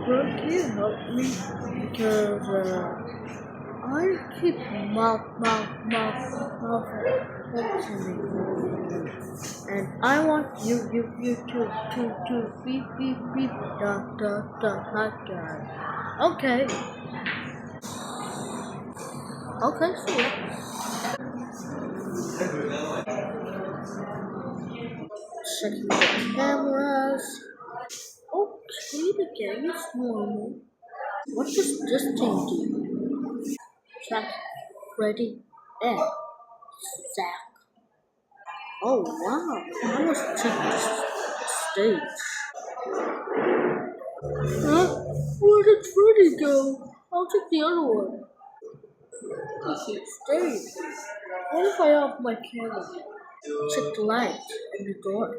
Bro, can you help me? Because I keep mouth and I want you to beep the hot guy. Okay, okay, see ya. Checking the cameras. Okay, the game is normal. What does this thing do? Check, ready, and Zach. Oh wow, I must check this stage. Huh? Where did Freddy go? I'll check the other one. Stage. What if I off my camera? Check the lights and the door.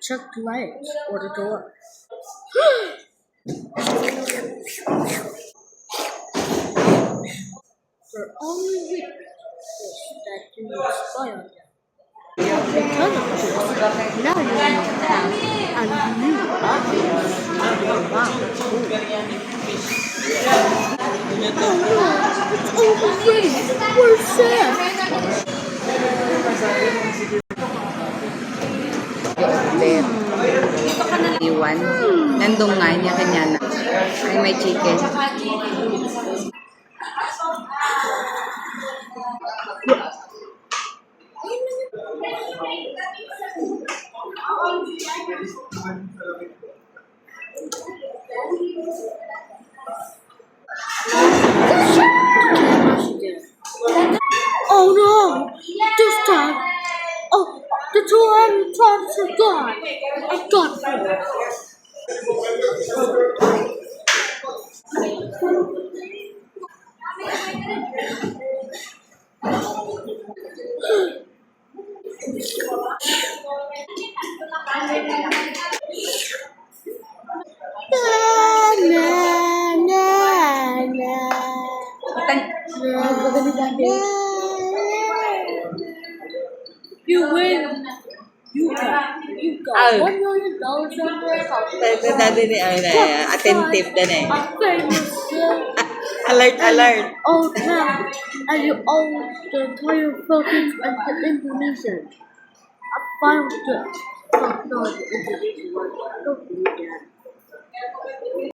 Check the lights or the door. The only weakness is that you will spy on them. Because of this, now you have a new audience on your mouth. Oh no, it's over Freddy. Where's Sam? Bed. Iwan. Nandun nga niya kanya na. Ay, may chicken. Oh no! This time! Oh, the two avatars are gone! I got them! Na, na, na, You win! You got Oh. $1 million on your account. Ito dati ni, attentive din eh. A famous Alert, alert. old town, and you own the entire Philippines and the Indonesian. I found it. Oh, no, the Indonesian one. I don't believe that.